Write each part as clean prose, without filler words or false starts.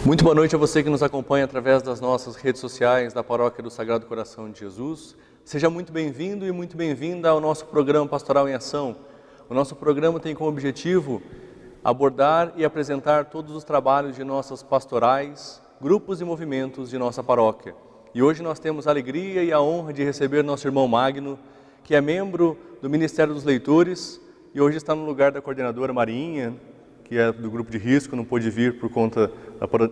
Muito boa noite a você que nos acompanha através das nossas redes sociais da Paróquia do Sagrado Coração de Jesus. Seja muito bem-vindo e muito bem-vinda ao nosso programa Pastoral em Ação. O nosso programa tem como objetivo abordar e apresentar todos os trabalhos de nossas pastorais, grupos e movimentos de nossa paróquia. E hoje nós temos a alegria e a honra de receber nosso irmão Magno, que é membro do Ministério dos Leitores e hoje está no lugar da coordenadora Marinha, que é do grupo de risco, não pôde vir por conta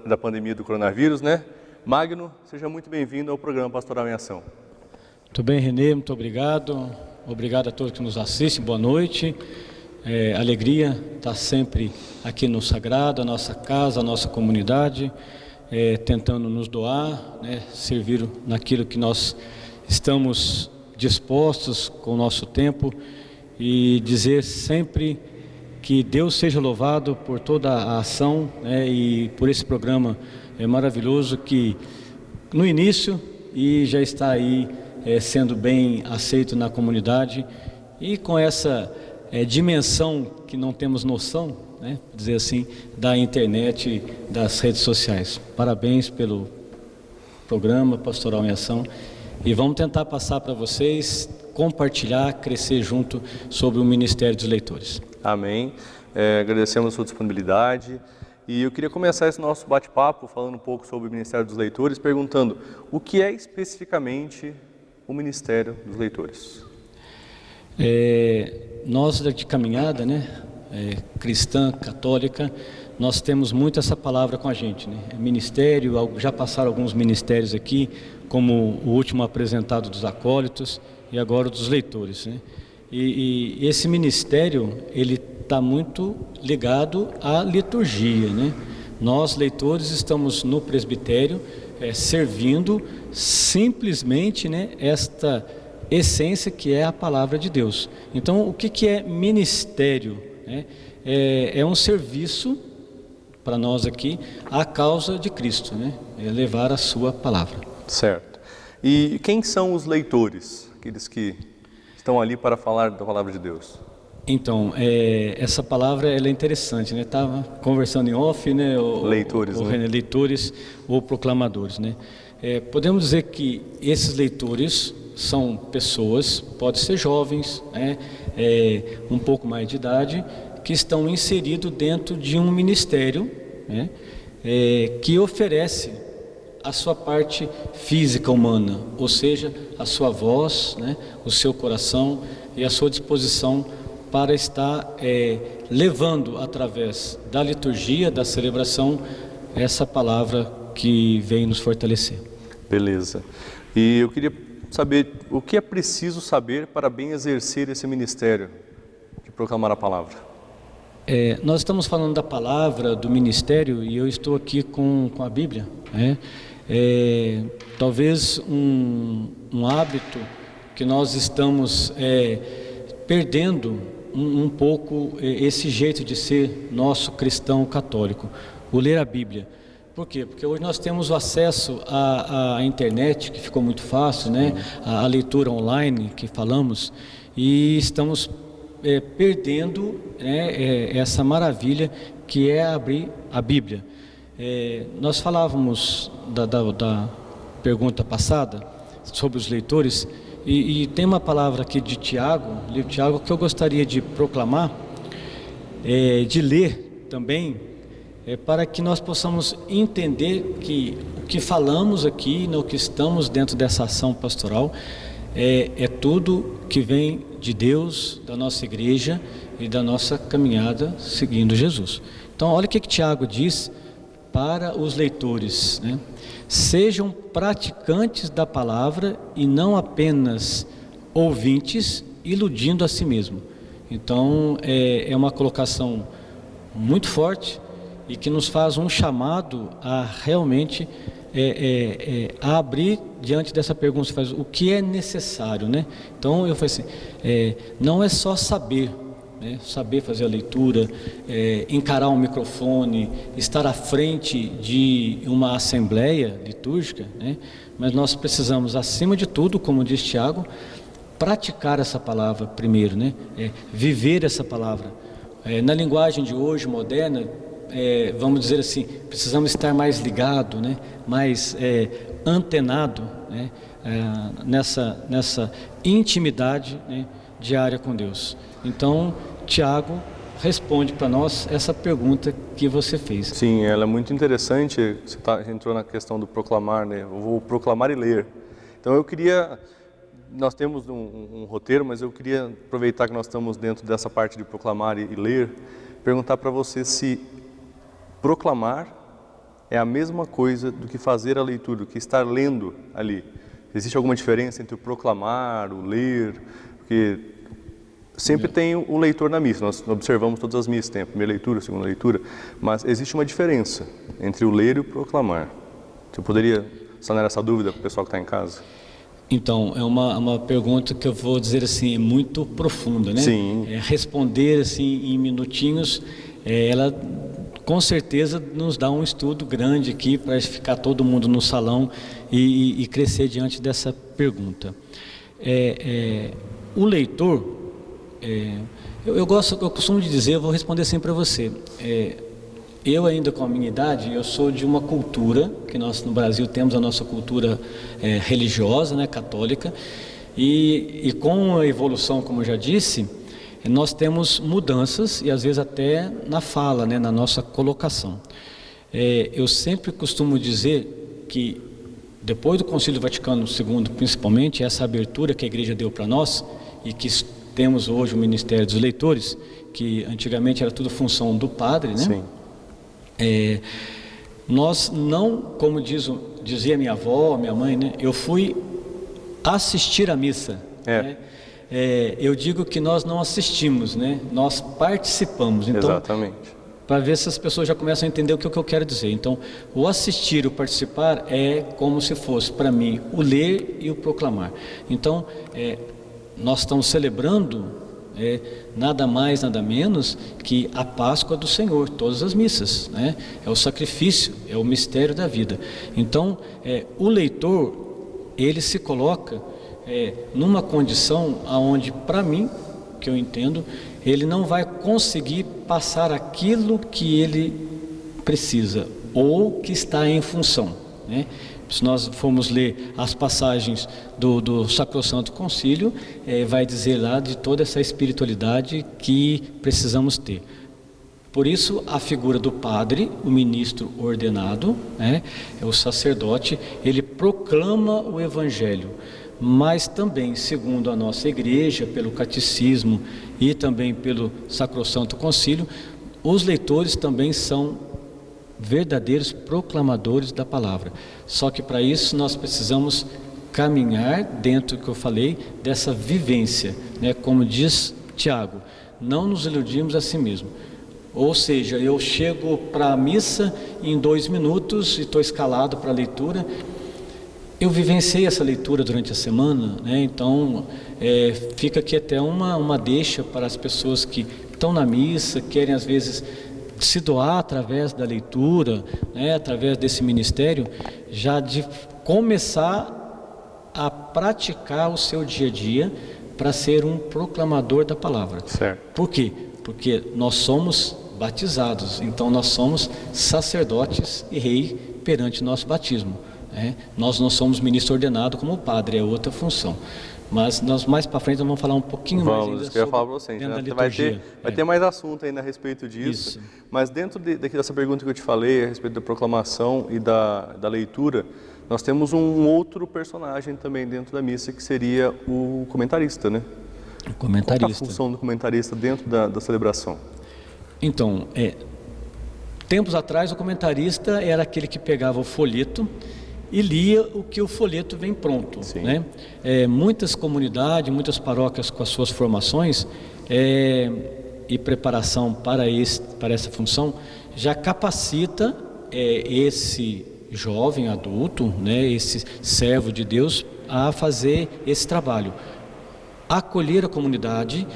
da pandemia do coronavírus, né? Magno, seja muito bem-vindo ao programa Pastoral em Ação. Muito bem, Renê, muito obrigado. Obrigado a todos que nos assistem, boa noite. Alegria estar sempre aqui no Sagrado, a nossa casa, a nossa comunidade, tentando nos doar, né, servir naquilo que nós estamos dispostos com o nosso tempo e dizer sempre que Deus seja louvado por toda a ação, né, e por esse programa maravilhoso que no início e já está aí sendo bem aceito na comunidade e com essa dimensão que não temos noção, né, dizer assim, da internet e das redes sociais. Parabéns pelo programa Pastoral em Ação e vamos tentar passar para vocês, compartilhar, crescer junto sobre o Ministério dos Leitores. Amém. Agradecemos a sua disponibilidade e eu queria começar esse nosso bate-papo falando um pouco sobre o Ministério dos Leitores, perguntando o que é especificamente o Ministério dos Leitores. Nós de caminhada, né, cristã, católica, nós temos muito essa palavra com a gente, né? Ministério, já passaram alguns ministérios aqui, como o último apresentado dos acólitos e agora dos leitores, né? E esse ministério, ele está muito ligado à liturgia, né? Nós, leitores, estamos no presbitério servindo simplesmente, né, esta essência que é a palavra de Deus. Então, o que é ministério? É um serviço para nós aqui à causa de Cristo, né? É levar a sua palavra. Certo. E quem são os leitores? Aqueles que estão ali para falar da palavra de Deus. Então, essa palavra ela é interessante, né? Estava conversando em off, né? Leitores, né? Leitores ou proclamadores, né? Podemos dizer que esses leitores são pessoas, pode ser jovens, né? Um pouco mais de idade, que estão inseridos dentro de um ministério, né? Que oferece a sua parte física humana, ou seja, a sua voz, né? O seu coração e a sua disposição para estar levando através da liturgia, da celebração, essa palavra que vem nos fortalecer. Beleza. E eu queria saber o que é preciso saber para bem exercer esse ministério de proclamar a palavra. Nós estamos falando da palavra, do ministério, e eu estou aqui com a Bíblia, né? Talvez um hábito que nós estamos perdendo um pouco esse jeito de ser nosso cristão católico, o ler a Bíblia. Por quê? Porque hoje nós temos o acesso à internet, que ficou muito fácil, né? A leitura online que falamos, e estamos perdendo, né, essa maravilha que é abrir a Bíblia. Nós falávamos da pergunta passada sobre os leitores, e tem uma palavra aqui de Tiago, livro de Tiago, que eu gostaria de proclamar, de ler também, para que nós possamos entender que o que falamos aqui, no que estamos dentro dessa ação pastoral, é tudo que vem de Deus, da nossa igreja e da nossa caminhada seguindo Jesus. Então, olha o que Tiago diz para os leitores, né? Sejam praticantes da palavra e não apenas ouvintes, iludindo a si mesmo. Então, é uma colocação muito forte e que nos faz um chamado a realmente a abrir diante dessa pergunta, faz o que é necessário, né? Então, eu falei assim, não é só saber, né? Saber fazer a leitura, encarar um microfone, estar à frente de uma assembleia litúrgica, né? Mas nós precisamos, acima de tudo, como diz Tiago, praticar essa palavra primeiro, né? Viver essa palavra. Na linguagem de hoje, moderna, vamos dizer assim, precisamos estar mais ligado, né? Mais antenado, né? Nessa intimidade, né? Diária com Deus. Então, Tiago responde para nós essa pergunta que você fez. Sim, ela é muito interessante. Você entrou na questão do proclamar, né? Eu vou proclamar e ler. Então eu queria, nós temos um roteiro, mas eu queria aproveitar que nós estamos dentro dessa parte de proclamar e ler, perguntar para você se proclamar é a mesma coisa do que fazer a leitura, do que estar lendo ali. Existe alguma diferença entre o proclamar, o ler? Porque sempre tem o leitor na missa, nós observamos todas as missas, tem a primeira leitura, a segunda leitura, mas existe uma diferença entre o ler e o proclamar. Você poderia sanar essa dúvida para o pessoal que está em casa? Então, é uma pergunta que eu vou dizer assim, muito profunda, né? Sim. Responder assim em minutinhos, ela com certeza nos dá um estudo grande aqui para ficar todo mundo no salão e crescer diante dessa pergunta. O leitor, eu costumo dizer, eu vou responder assim para você. Eu ainda com a minha idade, eu sou de uma cultura, que nós no Brasil temos a nossa cultura religiosa, né, católica, e com a evolução, como eu já disse, nós temos mudanças e às vezes até na fala, né, na nossa colocação. Eu sempre costumo dizer que depois do Concílio Vaticano II, principalmente, essa abertura que a Igreja deu para nós e que temos hoje o Ministério dos Leitores, que antigamente era tudo função do padre, né? Sim. Nós não, como dizia minha avó, minha mãe, né? Eu fui assistir a missa. Né? Eu digo que nós não assistimos, né? Nós participamos. Então, exatamente. Para ver se as pessoas já começam a entender o que eu quero dizer. Então, o assistir, o participar é como se fosse para mim o ler e o proclamar. Então, nós estamos celebrando nada mais, nada menos que a Páscoa do Senhor, todas as missas, né? É o sacrifício, é o mistério da vida. Então, o leitor, ele se coloca numa condição aonde, para mim, que eu entendo, ele não vai conseguir passar aquilo que ele precisa ou que está em função, né? Se nós formos ler as passagens do Sacrosanto Concílio, vai dizer lá de toda essa espiritualidade que precisamos ter. Por isso, a figura do padre, o ministro ordenado, né, o sacerdote, ele proclama o Evangelho, mas também, segundo a nossa igreja, pelo catecismo e também pelo Sacrosanto Concílio, os leitores também são verdadeiros proclamadores da palavra. Só que para isso nós precisamos caminhar dentro do que eu falei, dessa vivência, né? Como diz Tiago, não nos iludimos a si mesmo. Ou seja, eu chego para a missa em 2 minutos e estou escalado para a leitura. Eu vivenciei essa leitura durante a semana, né? Então fica aqui até uma deixa para as pessoas que estão na missa, querem às vezes se doar através da leitura, né, através desse ministério, já de começar a praticar o seu dia a dia para ser um proclamador da palavra. Certo. Por quê? Porque nós somos batizados, então nós somos sacerdotes e rei perante nosso batismo, né? Nós não somos ministro ordenado como o padre, é outra função. Mas nós mais para frente vamos falar um pouquinho mais ainda sobre, eu ia falar para vocês, né? Vai ter mais assunto ainda a respeito disso. Isso. Mas dentro dessa pergunta que eu te falei, a respeito da proclamação e da leitura, nós temos um outro personagem também dentro da missa, que seria o comentarista, né? O comentarista. Qual é a função do comentarista dentro da celebração? Então, tempos atrás o comentarista era aquele que pegava o folheto e lia o que o folheto vem pronto, né? Muitas comunidades, muitas paróquias com as suas formações e preparação para essa função já capacita esse jovem adulto, né, esse servo de Deus a fazer esse trabalho, acolher a comunidade,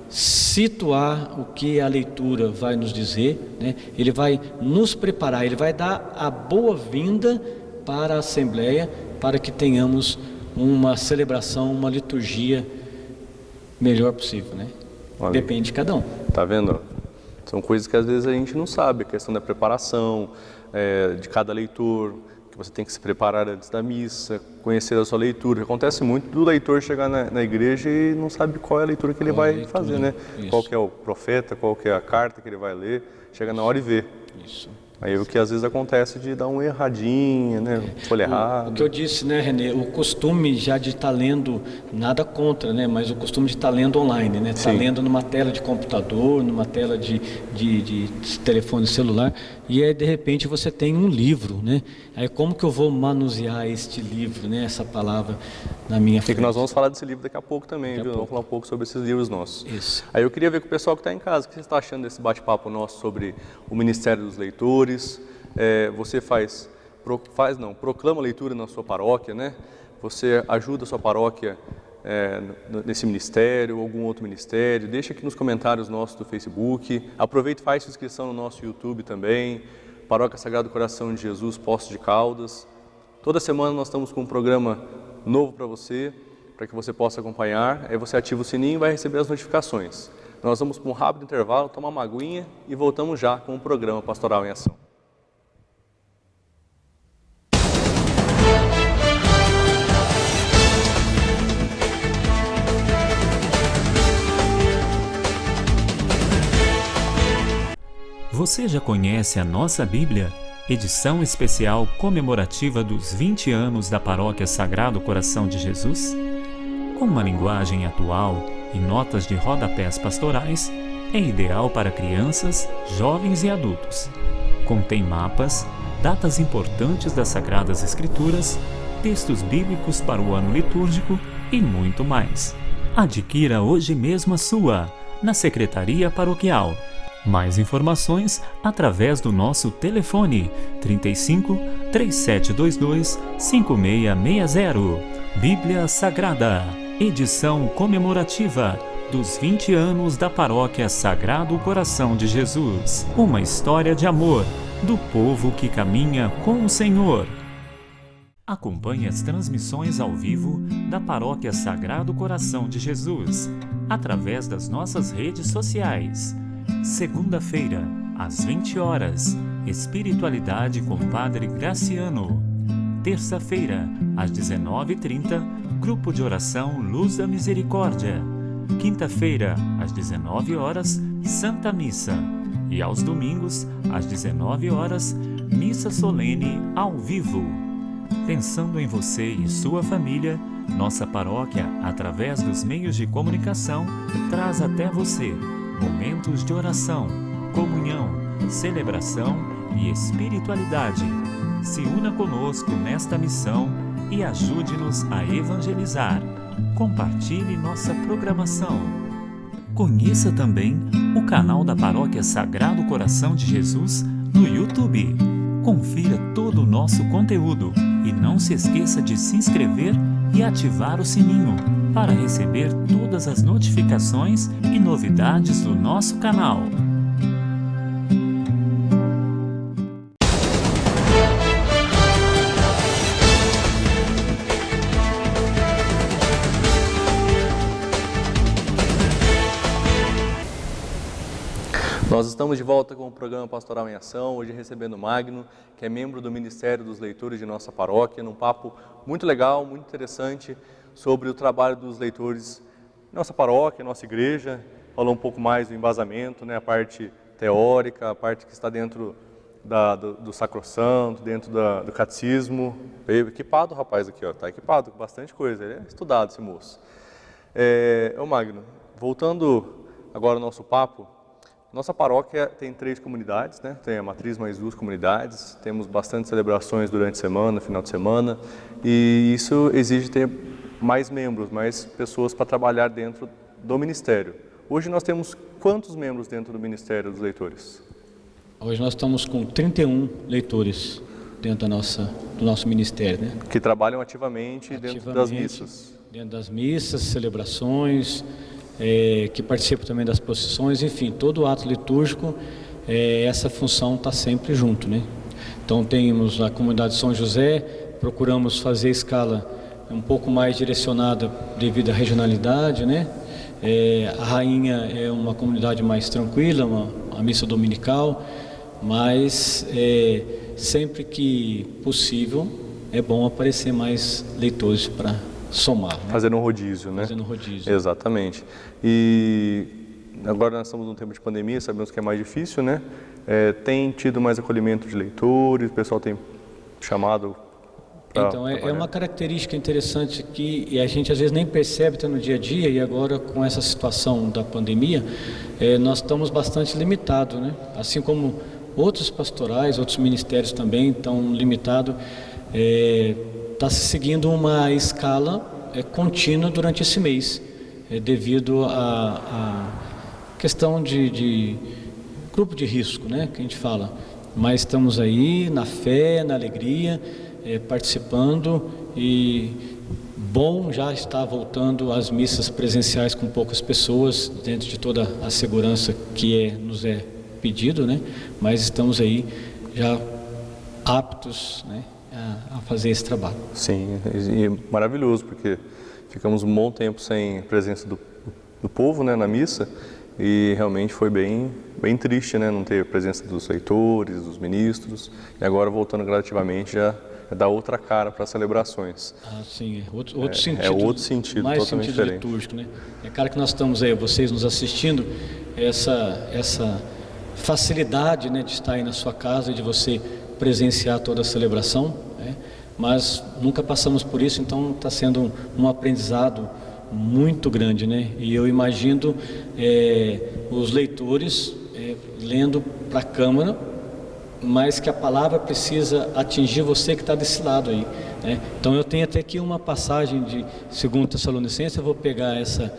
situar o que a leitura vai nos dizer, né? Ele vai nos preparar, ele vai dar a boa-vinda para a Assembleia, para que tenhamos uma celebração, uma liturgia melhor possível, né? Olha, depende de cada um. Tá vendo? São coisas que às vezes a gente não sabe, a questão da preparação de cada leitor, que você tem que se preparar antes da missa, conhecer a sua leitura. Acontece muito do leitor chegar na igreja e não sabe qual é a leitura que ele vai fazer, né? Isso. Qual que é o profeta, qual que é a carta que ele vai ler, chega na hora e vê. Isso. Aí o que às vezes acontece de dar uma erradinha, né? Folha errada. O que eu disse, né, Renê, o costume já de estar lendo, nada contra, né, mas o costume de estar lendo online, né, estar lendo numa tela de computador, numa tela de telefone celular, e aí de repente você tem um livro, né, aí como que eu vou manusear este livro, né, essa palavra na minha frente? E que nós vamos falar desse livro daqui a pouco também, viu? Vamos falar um pouco sobre esses livros nossos. Isso. Aí eu queria ver com o pessoal que está em casa, o que você está achando desse bate-papo nosso sobre o Ministério dos Leitores? Você proclama leitura na sua paróquia, né? Você ajuda a sua paróquia nesse ministério, algum outro ministério? Deixa aqui nos comentários nossos do Facebook. Aproveita e faz sua inscrição no nosso YouTube também. Paróquia Sagrado Coração de Jesus, Poços de Caldas. Toda semana nós estamos com um programa novo para você, para que você possa acompanhar. Aí você ativa o sininho e vai receber as notificações. Nós vamos para um rápido intervalo, tomar uma aguinha e voltamos já com o programa Pastoral em Ação. Você já conhece a nossa Bíblia? Edição especial comemorativa dos 20 anos da Paróquia Sagrado Coração de Jesus? Com uma linguagem atual e notas de rodapés pastorais, é ideal para crianças, jovens e adultos. Contém mapas, datas importantes das Sagradas Escrituras, textos bíblicos para o ano litúrgico e muito mais. Adquira hoje mesmo a sua, na Secretaria Paroquial. Mais informações através do nosso telefone 35 3722 5660. Bíblia Sagrada, edição comemorativa dos 20 anos da Paróquia Sagrado Coração de Jesus. Uma história de amor do povo que caminha com o Senhor. Acompanhe as transmissões ao vivo da Paróquia Sagrado Coração de Jesus através das nossas redes sociais. Segunda-feira, às 20 horas, Espiritualidade com Padre Graciano. Terça-feira, às 19h30, Grupo de Oração Luz da Misericórdia. Quinta-feira, às 19 horas, Santa Missa. E aos domingos, às 19 horas, Missa Solene ao vivo. Pensando em você e sua família, nossa paróquia, através dos meios de comunicação, traz até você momentos de oração, comunhão, celebração e espiritualidade. Se una conosco nesta missão e ajude-nos a evangelizar. Compartilhe nossa programação. Conheça também o canal da Paróquia Sagrado Coração de Jesus no YouTube. Confira todo o nosso conteúdo e não se esqueça de se inscrever e ativar o sininho para receber todas as notificações e novidades do nosso canal. Nós estamos de volta com o programa Pastoral em Ação, hoje recebendo o Magno, que é membro do Ministério dos Leitores de nossa paróquia, num papo muito legal, muito interessante, sobre o trabalho dos leitores em nossa paróquia, nossa igreja. Falou um pouco mais do embasamento, né, a parte teórica, a parte que está dentro do sacrossanto, dentro do catecismo. Veio equipado o rapaz aqui, está equipado com bastante coisa, ele é estudado esse moço. Ô Magno, voltando agora ao nosso papo, nossa paróquia tem 3 comunidades, né? Tem a matriz mais 2 comunidades, temos bastante celebrações durante a semana, final de semana, e isso exige ter mais membros, mais pessoas para trabalhar dentro do ministério. Hoje nós temos quantos membros dentro do Ministério dos Leitores? Hoje nós estamos com 31 leitores dentro do nosso ministério, né? Que trabalham ativamente dentro das missas. Dentro das missas, celebrações, que participam também das procissões, enfim, todo o ato litúrgico, essa função está sempre junto, né? Então temos a comunidade de São José, procuramos fazer a escala um pouco mais direcionada devido à regionalidade, né? A Rainha é uma comunidade mais tranquila, a missa dominical, mas sempre que possível é bom aparecer mais leitores para somar. Né? Fazendo um rodízio, né? Fazendo um rodízio. Exatamente. E agora nós estamos num tempo de pandemia, sabemos que é mais difícil, né? Tem tido mais acolhimento de leitores, o pessoal tem chamado para... Então, é uma característica interessante que a gente às vezes nem percebe no dia a dia, e agora com essa situação da pandemia, nós estamos bastante limitados, né? Assim como outros pastorais, outros ministérios também estão limitados, está se seguindo uma escala contínua durante esse mês, devido à questão de grupo de risco, né, que a gente fala. Mas estamos aí na fé, na alegria, participando, e bom já está voltando às missas presenciais com poucas pessoas, dentro de toda a segurança que nos é pedido, né? Mas estamos aí já aptos, né, a fazer esse trabalho. Sim, e maravilhoso, porque ficamos um bom tempo sem a presença do povo, né, na missa, e realmente foi bem triste, né, não ter a presença dos leitores, dos ministros, e agora voltando gradativamente já dá outra cara para as celebrações. Sim, outro sentido. É outro sentido, mais totalmente sentido diferente. litúrgico, né? É claro que nós estamos aí, vocês nos assistindo, essa facilidade, né, de estar aí na sua casa e de você presenciar toda a celebração, né? Mas nunca passamos por isso, então está sendo um aprendizado muito grande, né? E eu imagino os leitores lendo para a câmara, mas que a palavra precisa atingir você que está desse lado aí, né? Então eu tenho até aqui uma passagem de 2 Tessalonicenses, eu vou pegar essa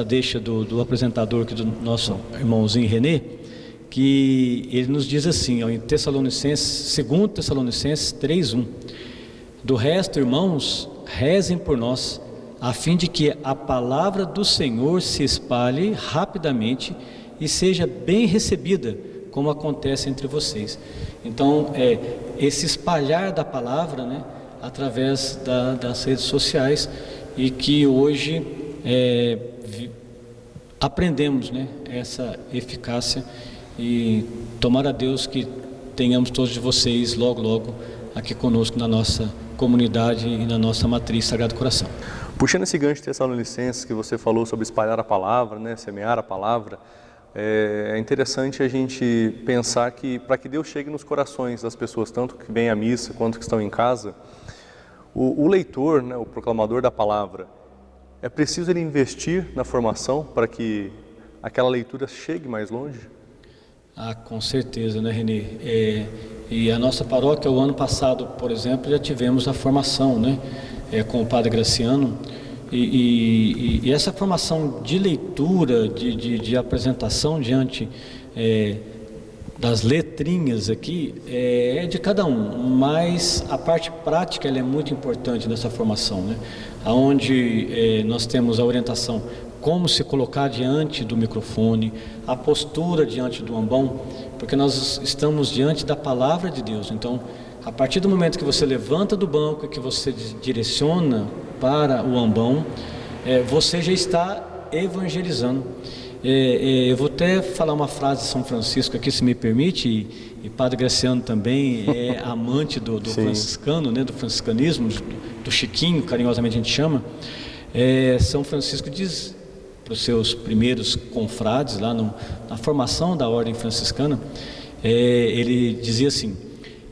deixa do apresentador aqui, do nosso irmãozinho Renê, que ele nos diz assim, ó, em Tessalonicenses, 2 Tessalonicenses 3:1: do resto, irmãos, rezem por nós, a fim de que a palavra do Senhor se espalhe rapidamente e seja bem recebida, como acontece entre vocês. Então, esse espalhar da palavra, né, através das redes sociais, e que hoje aprendemos, né, essa eficácia, e tomara a Deus que tenhamos todos de vocês logo aqui conosco na nossa comunidade e na nossa matriz Sagrado Coração. Puxando esse gancho de Tessalonicenses que você falou sobre espalhar a palavra, né, semear a palavra, é interessante a gente pensar que para que Deus chegue nos corações das pessoas, tanto que vêm à missa quanto que estão em casa, o leitor, né, o proclamador da palavra, é preciso ele investir na formação para que aquela leitura chegue mais longe? Com certeza, né, Renê? E a nossa paróquia, o ano passado, por exemplo, já tivemos a formação, né, com o Padre Graciano, e essa formação de leitura, de apresentação diante das letrinhas aqui, é de cada um, mas a parte prática ela é muito importante nessa formação, né? Onde nós temos a orientação, como se colocar diante do microfone, a postura diante do ambão, porque nós estamos diante da palavra de Deus. Então, a partir do momento que você levanta do banco e que você direciona para o ambão, você já está evangelizando. Eu vou até falar uma frase de São Francisco aqui, se me permite, e Padre Graciano também é amante do franciscano, né, do franciscanismo, do Chiquinho, carinhosamente a gente chama. São Francisco diz para os seus primeiros confrades, lá na formação da ordem franciscana, ele dizia assim: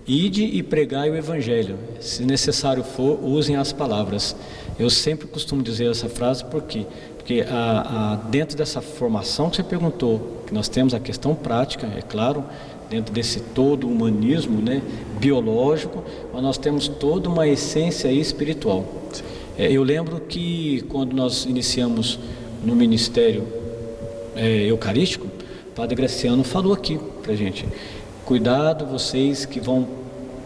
ide e pregai o evangelho, se necessário for, usem as palavras. Eu sempre costumo dizer essa frase, porque dentro dessa formação que você perguntou, que nós temos a questão prática, é claro, dentro desse todo humanismo, né, biológico, mas nós temos toda uma essência espiritual. Eu lembro que quando nós iniciamos no ministério eucarístico, o Padre Graciano falou aqui para a gente: cuidado vocês que vão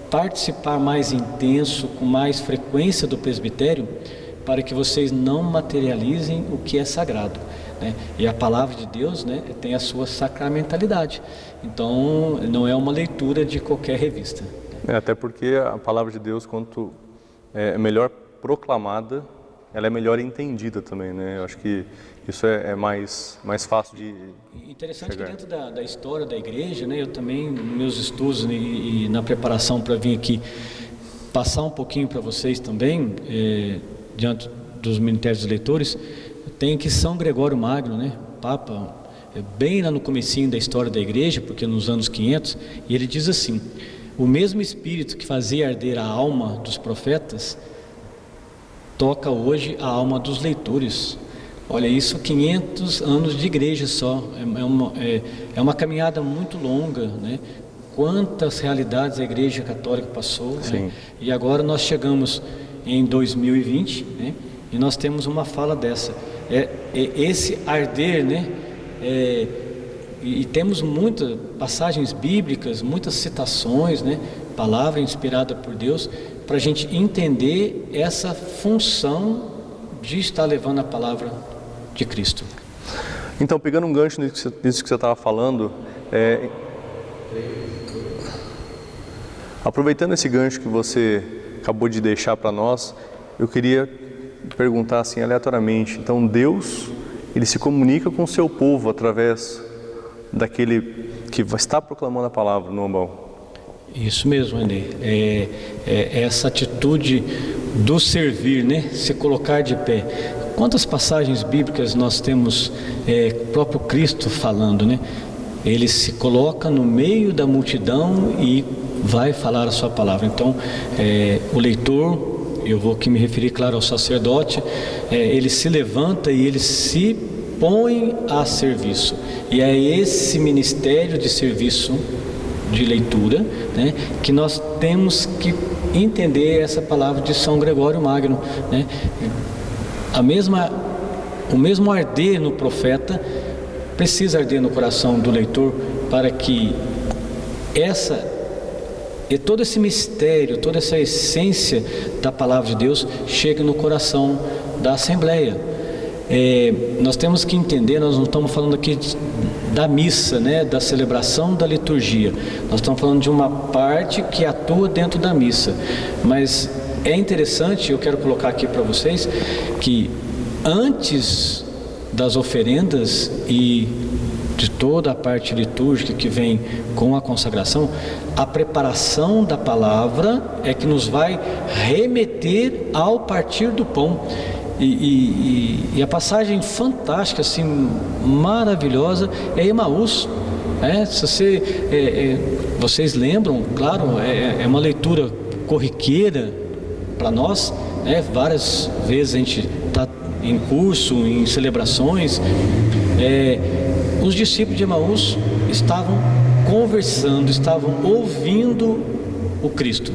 participar mais intenso, com mais frequência do presbitério, para que vocês não materializem o que é sagrado, né? E a palavra de Deus, né, tem a sua sacramentalidade. Então, não é uma leitura de qualquer revista. Até porque a palavra de Deus, quanto é melhor proclamada, ela é melhor entendida também, né? Eu acho que isso é mais fácil de Interessante chegar. que dentro da história da igreja, né, eu também, nos meus estudos e na preparação para vir aqui passar um pouquinho para vocês também, diante dos ministérios dos leitores, tem que São Gregório Magno, né, Papa, bem lá no comecinho da história da igreja, porque nos anos 500, e ele diz assim: o mesmo Espírito que fazia arder a alma dos profetas toca hoje a alma dos leitores. Olha isso, 500 anos de igreja só, é uma caminhada muito longa, né? Quantas realidades a Igreja Católica passou, né? E agora nós chegamos em 2020, né? E nós temos uma fala dessa, esse arder, né? E temos muitas passagens bíblicas, muitas citações, né? Palavra inspirada por Deus, para a gente entender essa função de estar levando a palavra de Cristo. Então, pegando um gancho nisso que você estava falando, aproveitando esse gancho que você acabou de deixar para nós, eu queria perguntar assim aleatoriamente, então Deus, Ele se comunica com o seu povo através daquele que está proclamando a palavra no ambão? Isso mesmo, Renê. Essa atitude do servir, né? Se colocar de pé. Quantas passagens bíblicas nós temos próprio Cristo falando, né? Ele se coloca no meio da multidão e vai falar a sua palavra. Então, o leitor, eu vou aqui me referir, claro, ao sacerdote, ele se levanta e ele se põe a serviço. E é esse ministério de serviço de leitura, né, que nós temos que entender essa palavra de São Gregório Magno, né? O mesmo arder no profeta precisa arder no coração do leitor para que todo esse mistério, toda essa essência da palavra de Deus chegue no coração da Assembleia. Nós temos que entender, nós não estamos falando aqui da missa, né, da celebração da liturgia, nós estamos falando de uma parte que atua dentro da missa, mas é interessante, eu quero colocar aqui para vocês, que antes das oferendas e de toda a parte litúrgica que vem com a consagração, a preparação da palavra é que nos vai remeter ao partir do pão. E a passagem fantástica, assim, maravilhosa, é Emaús. Se vocês lembram, claro, é uma leitura corriqueira para nós, né? Várias vezes a gente está em curso, em celebrações. Os discípulos de Emaús estavam conversando, estavam ouvindo o Cristo,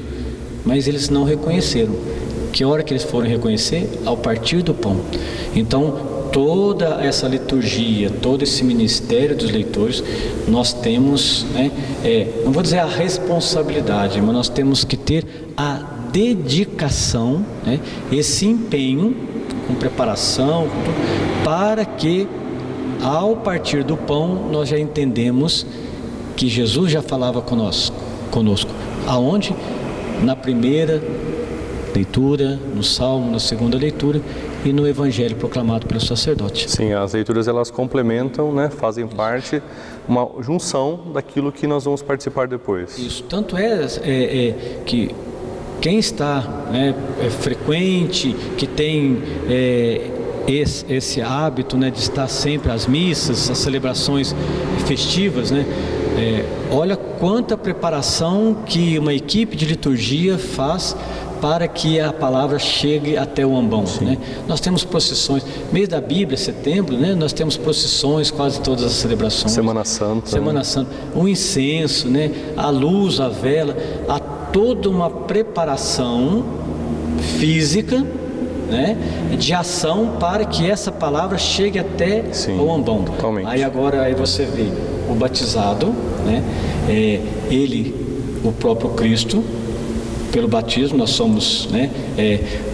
mas eles não reconheceram. Que hora que eles foram reconhecer? Ao partir do pão. Então, toda essa liturgia, todo esse ministério dos leitores, nós temos, né, não vou dizer a responsabilidade, mas nós temos que ter a dedicação, né, esse empenho, com preparação, para que, ao partir do pão, nós já entendemos que Jesus já falava conosco. Aonde? Na primeira leitura, no Salmo, na segunda leitura e no Evangelho proclamado pelo sacerdote. Sim, as leituras elas complementam, né, fazem parte, uma junção daquilo que nós vamos participar depois. Isso, tanto que quem está, né, frequente, que tem esse hábito, né, de estar sempre às missas, às celebrações festivas, né, olha quanta preparação que uma equipe de liturgia faz para que a palavra chegue até o ambão, né? Nós temos procissões, mês da Bíblia, setembro, né? Nós temos procissões, quase todas as celebrações. Semana Santa, o incenso, né? A luz, a vela, há toda uma preparação física, né, de ação para que essa palavra chegue até o ambão. Totalmente. Aí você vê o batizado, né? Ele, o próprio Cristo. Pelo batismo nós somos, né,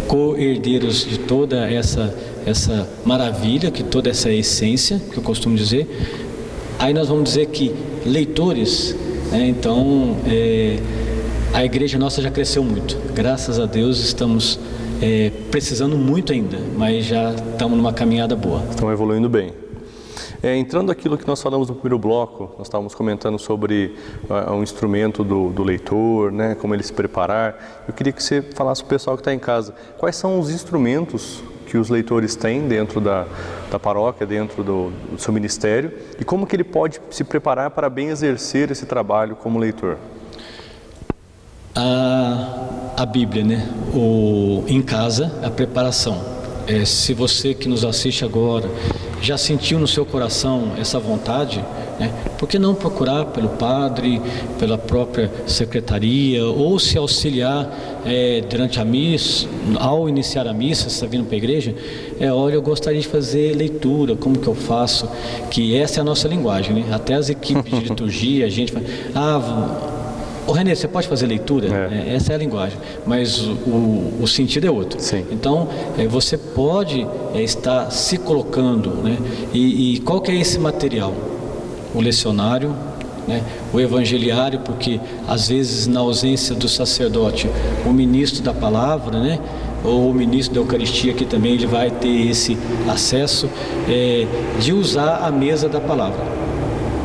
co-herdeiros de toda essa maravilha, que toda essa essência, que eu costumo dizer. Aí nós vamos dizer que leitores, né, então a igreja nossa já cresceu muito. Graças a Deus estamos precisando muito ainda, mas já estamos numa caminhada boa. Estão evoluindo bem. Entrando aquilo que nós falamos no primeiro bloco, nós estávamos comentando sobre o instrumento do leitor, né, como ele se preparar. Eu queria que você falasse para o pessoal que está em casa, quais são os instrumentos que os leitores têm dentro da paróquia, dentro do seu ministério, e como que ele pode se preparar para bem exercer esse trabalho como leitor? A Bíblia, né? Em casa, a preparação. Se você que nos assiste agora já sentiu no seu coração essa vontade, né? Por que não procurar pelo padre, pela própria secretaria, ou se auxiliar durante a missa, ao iniciar a missa, se está vindo para a igreja, olha, eu gostaria de fazer leitura, como que eu faço? Que essa é a nossa linguagem, né? Até as equipes de liturgia, a gente fala, ô Renê, você pode fazer leitura? Essa é a linguagem, mas o sentido é outro. Sim. Então, você pode estar se colocando, né? E qual que é esse material? O lecionário, né? O evangeliário, porque às vezes na ausência do sacerdote, o ministro da palavra, né? Ou o ministro da Eucaristia, que também ele vai ter esse acesso de usar a mesa da palavra.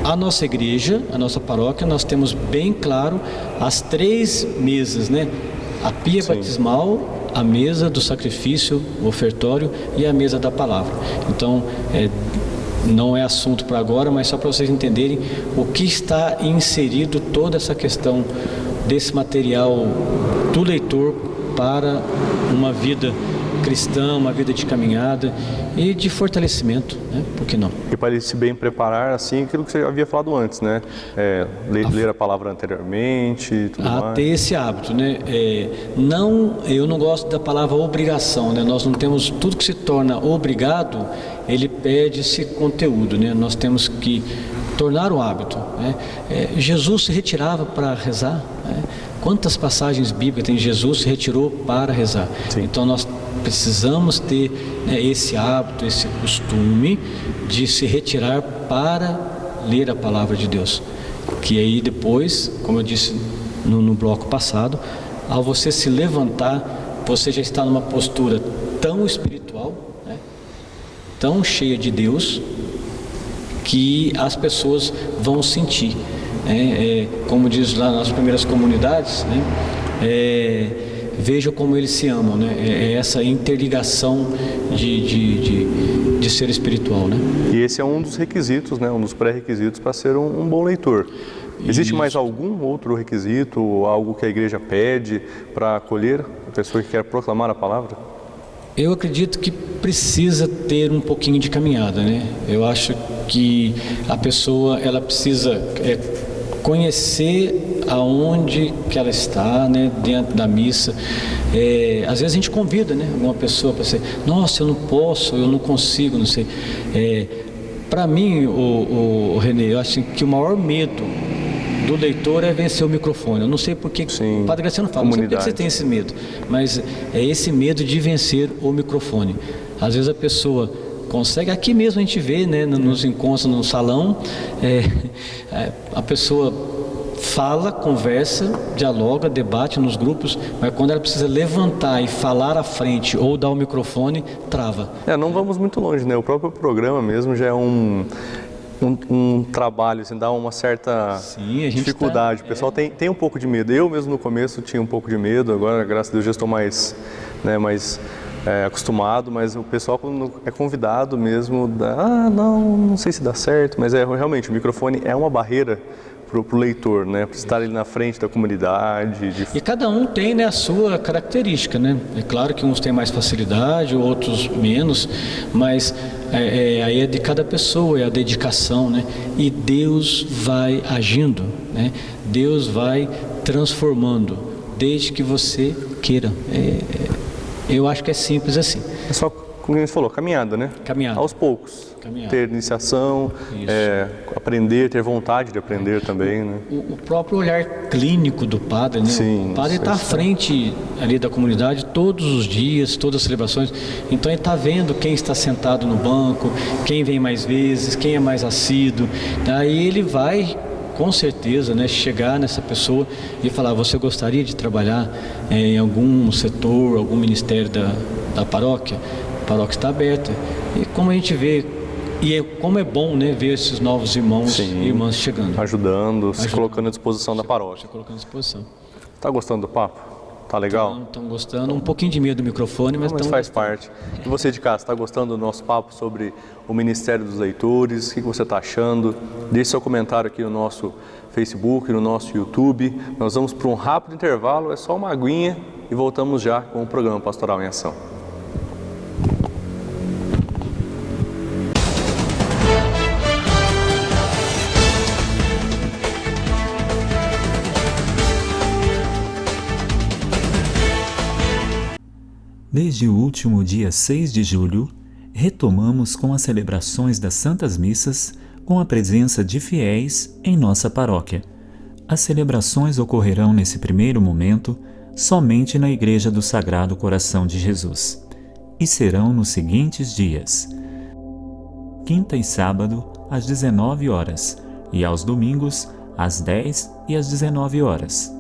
A nossa igreja, a nossa paróquia, nós temos bem claro as 3 mesas, né? A pia batismal, a mesa do sacrifício, o ofertório e a mesa da palavra. Então, não é assunto para agora, mas só para vocês entenderem o que está inserido toda essa questão desse material do leitor para uma vida cristã, uma vida de caminhada e de fortalecimento, né? Por que não? E para ele se bem preparar, assim, aquilo que você havia falado antes, né? Ler a palavra anteriormente, tudo mais. Ter esse hábito, né? Eu não gosto da palavra obrigação, né? Nós não temos, tudo que se torna obrigado, ele perde esse conteúdo, né? Nós temos que tornar o hábito, né? Jesus se retirava para rezar, né? Quantas passagens bíblicas tem? Jesus se retirou para rezar. Sim. Então nós precisamos ter esse hábito, esse costume de se retirar para ler a palavra de Deus. Que aí depois, como eu disse no bloco passado, ao você se levantar, você já está numa postura tão espiritual, né? Tão cheia de Deus, que as pessoas vão sentir. Como diz lá nas primeiras comunidades, né? Veja como eles se amam, né? Essa interligação de ser espiritual, né? E esse é um dos requisitos, né? Um dos pré-requisitos para ser um bom leitor. Existe mais algum outro requisito, algo que a igreja pede para acolher a pessoa que quer proclamar a palavra? Eu acredito que precisa ter um pouquinho de caminhada, né? Eu acho que a pessoa ela precisa conhecer aonde que ela está, né, dentro da missa. Às vezes a gente convida, né, uma pessoa para ser, nossa, eu não posso, eu não consigo, não sei. Para mim, o Renê, eu acho que o maior medo do leitor é vencer o microfone. Eu não sei porque o Padre Graciano fala, não sei porque você tem esse medo, mas é esse medo de vencer o microfone. Às vezes a pessoa consegue, aqui mesmo a gente vê, né, nos encontros no salão, a pessoa fala, conversa, dialoga, debate nos grupos, mas quando ela precisa levantar e falar à frente ou dar o microfone, trava. Não vamos muito longe, né? O próprio programa mesmo já é um trabalho, assim, dá uma certa dificuldade. O pessoal tem um pouco de medo. Eu mesmo no começo tinha um pouco de medo, agora, graças a Deus, já estou mais acostumado, mas o pessoal, quando é convidado mesmo, não sei se dá certo, mas realmente o microfone é uma barreira para o leitor, né? Para estar ali na frente da comunidade. E cada um tem, né, a sua característica, né? É claro que uns têm mais facilidade, outros menos, mas aí é de cada pessoa, é a dedicação, né? E Deus vai agindo, né? Deus vai transformando, desde que você queira. Eu acho que é simples assim. É só, como a gente falou, caminhada, né? Caminhada. Aos poucos. Ter iniciação, aprender, ter vontade de aprender também, né? O próprio olhar clínico do padre, né? Sim, o padre está à frente ali da comunidade todos os dias, todas as celebrações. Então ele está vendo quem está sentado no banco, quem vem mais vezes, quem é mais assíduo. Aí ele vai com certeza, né, chegar nessa pessoa e falar: você gostaria de trabalhar em algum setor, algum ministério da paróquia? A paróquia está aberta. E como a gente vê, como é bom, né, ver esses novos irmãos e irmãs chegando. Ajudando, se colocando à disposição da paróquia. Se colocando à disposição. Está gostando do papo? Tá legal? Estão gostando. Um pouquinho de medo do microfone, mas faz parte. E você de casa, está gostando do nosso papo sobre o Ministério dos Leitores? O que você está achando? Deixe seu comentário aqui no nosso Facebook, no nosso YouTube. Nós vamos para um rápido intervalo, é só uma aguinha e voltamos já com o programa Pastoral em Ação. Desde o último dia 6 de julho, retomamos com as celebrações das Santas Missas com a presença de fiéis em nossa paróquia. As celebrações ocorrerão nesse primeiro momento somente na Igreja do Sagrado Coração de Jesus e serão nos seguintes dias: quinta e sábado, às 19 horas, e aos domingos, às 10 e às 19 horas.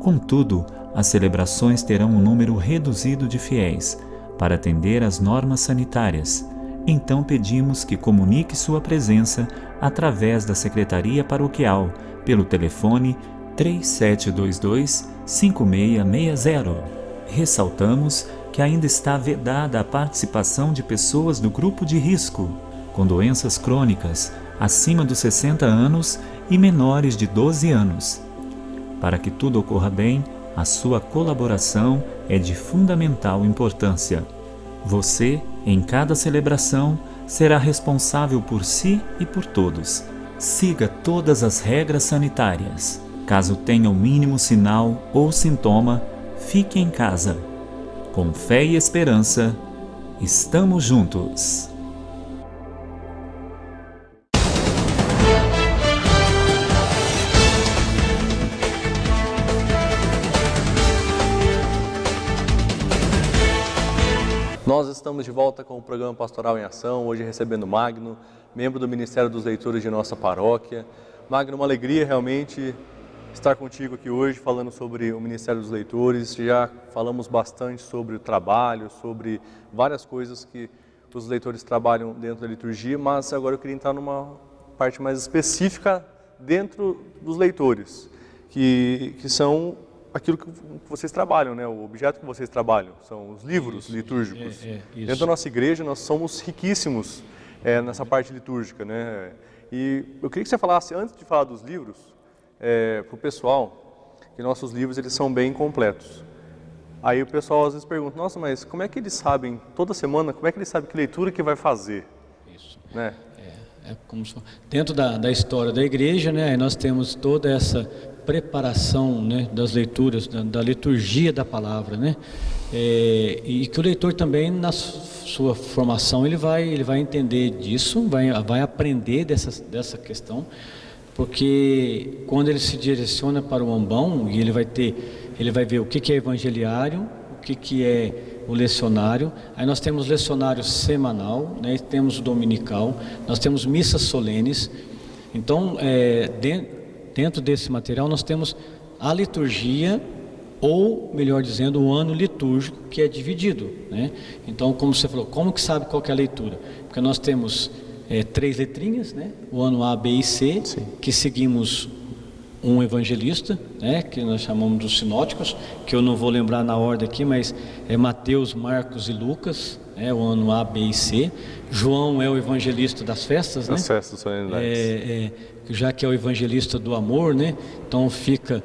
Contudo, as celebrações terão um número reduzido de fiéis, para atender às normas sanitárias. Então pedimos que comunique sua presença através da Secretaria Paroquial, pelo telefone 3722-5660. Ressaltamos que ainda está vedada a participação de pessoas do grupo de risco, com doenças crônicas, acima dos 60 anos e menores de 12 anos. Para que tudo ocorra bem, a sua colaboração é de fundamental importância. Você, em cada celebração, será responsável por si e por todos. Siga todas as regras sanitárias. Caso tenha o mínimo sinal ou sintoma, fique em casa. Com fé e esperança, estamos juntos. Nós estamos de volta com o programa Pastoral em Ação, hoje recebendo Magno, membro do Ministério dos Leitores de nossa paróquia. Magno, uma alegria realmente estar contigo aqui hoje falando sobre o Ministério dos Leitores. Já falamos bastante sobre o trabalho, sobre várias coisas que os leitores trabalham dentro da liturgia, mas agora eu queria entrar numa parte mais específica dentro dos leitores, que são aquilo que vocês trabalham, né? O objeto que vocês trabalham, são os livros litúrgicos. Dentro da nossa igreja, nós somos riquíssimos nessa parte litúrgica, né? E eu queria que você falasse, antes de falar dos livros, para o pessoal, que nossos livros eles são bem completos. Aí o pessoal às vezes pergunta: nossa, mas como é que eles sabem, toda semana, como é que eles sabem que leitura que vai fazer? Isso. Né? Como dentro da história da igreja, né, nós temos toda essa preparação, né, das leituras, da liturgia da palavra, né, e que o leitor também, na sua formação, ele vai entender disso, vai aprender dessa questão, porque quando ele se direciona para o ambão, e ele vai ver o que é evangeliário, o que é o lecionário. Aí nós temos lecionário semanal, né, temos o dominical, nós temos missas solenes. Então, dentro desse material nós temos a liturgia, ou melhor dizendo, o ano litúrgico, que é dividido, né? Então, como você falou, como que sabe qual que é a leitura? Porque nós temos 3 letrinhas, né? O ano A, B e C. Sim. Que seguimos um evangelista, né, que nós chamamos dos sinóticos, que eu não vou lembrar na ordem aqui, mas é Mateus, Marcos e Lucas, o ano A, B e C. João é o evangelista das festas, né? Das festas solenidades. Já que é o evangelista do amor, né? Então fica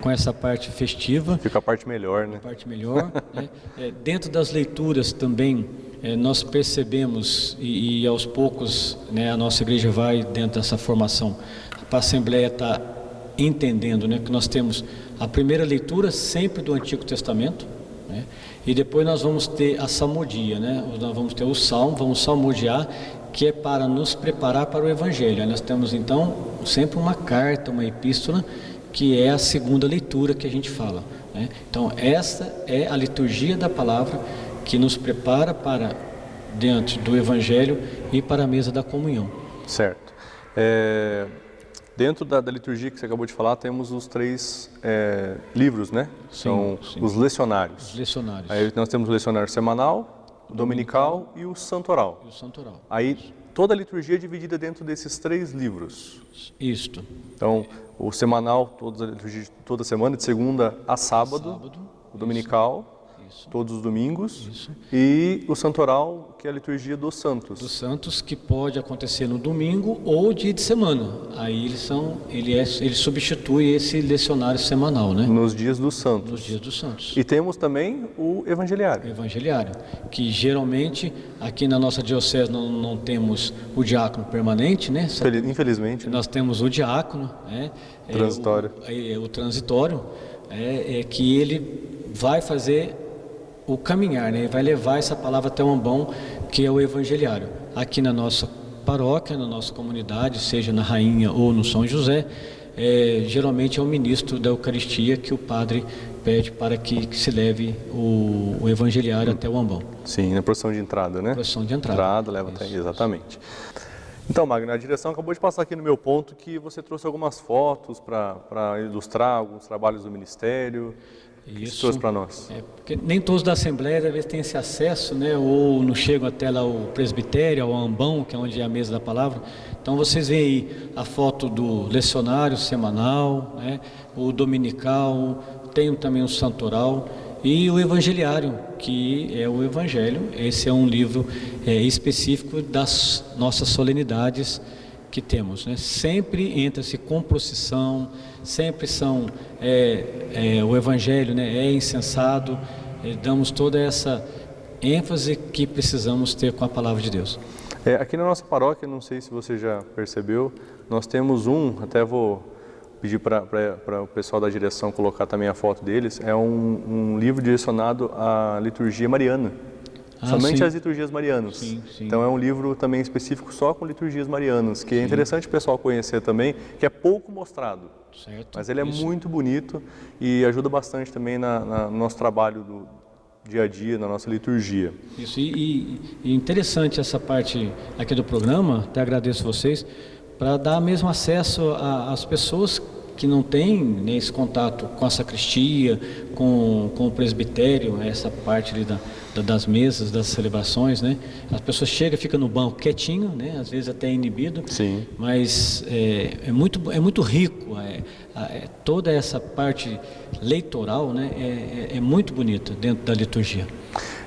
com essa parte festiva. Fica a parte melhor, né? A parte melhor. Né? Dentro das leituras também, nós percebemos, e aos poucos, né, a nossa igreja vai dentro dessa formação, para a Assembleia estar entendendo, né, que nós temos a primeira leitura sempre do Antigo Testamento, né, e depois nós vamos ter a salmodia, né, nós vamos ter o salmo, vamos salmodiar, que é para nos preparar para o Evangelho. Aí nós temos então sempre uma carta, uma epístola, que é a segunda leitura que a gente fala, né? Então essa é a liturgia da palavra que nos prepara para dentro do Evangelho e para a mesa da comunhão. Certo. Dentro da liturgia que você acabou de falar, temos os 3 livros, né? São os lecionários. Os lecionários. Aí nós temos o lecionário semanal, o dominical e o santoral. E o santoral. Aí toda a liturgia é dividida dentro desses 3 livros. Isto. Então, o semanal, toda semana, de segunda a sábado. O dominical, todos os domingos. E o santoral, que é a liturgia dos santos. Dos santos, que pode acontecer no domingo ou dia de semana. Aí ele substitui esse lecionário semanal, né? Nos dias dos santos. Nos dias dos santos. E temos também o evangeliário. Evangelhário, que geralmente aqui na nossa diocese não temos o diácono permanente, né? Infelizmente. Nós temos o diácono, né? Transitório. O transitório, que ele vai fazer o caminhar, né? Ele vai levar essa palavra até o ambão, que é o evangeliário. Aqui na nossa paróquia, na nossa comunidade, seja na Rainha ou no São José, geralmente é o ministro da Eucaristia que o padre pede para que se leve o evangeliário até o ambão. Sim, na procissão de entrada, né? Procissão de entrada. Leva até, exatamente. Então, Magno, a direção acabou de passar aqui no meu ponto que você trouxe algumas fotos para ilustrar alguns trabalhos do ministério. Isso trouxe para nós. Porque nem todos da Assembleia às vezes têm esse acesso, né? Ou não chegam até lá o presbitério, ao ambão, que é onde é a mesa da palavra. Então vocês veem aí a foto do lecionário semanal, né? O dominical, tem também o santoral e o evangeliário, que é o evangelho. Esse é um livro específico das nossas solenidades que temos, né? Sempre entra-se com procissão, sempre são o evangelho, né? É incensado, damos toda essa ênfase que precisamos ter com a palavra de Deus. Aqui na nossa paróquia, não sei se você já percebeu, nós temos até vou pedir para o pessoal da direção colocar também a foto deles, é um livro direcionado à liturgia mariana. Somente sim. as liturgias marianas. Sim. Então é um livro também específico só com liturgias marianas, que é interessante o pessoal conhecer também, que é pouco mostrado. Certo. Mas ele é muito bonito e ajuda bastante também no nosso trabalho do dia a dia, na nossa liturgia. Isso, e interessante essa parte aqui do programa, até agradeço vocês, para dar mesmo acesso às pessoas que não têm, né, esse contato com a sacristia, com o presbitério, essa parte ali das mesas, das celebrações, né? As pessoas chegam, ficam no banco quietinho, né? Às vezes até inibido. Sim. Mas é muito rico, toda essa parte leitoral, né? É muito bonita dentro da liturgia.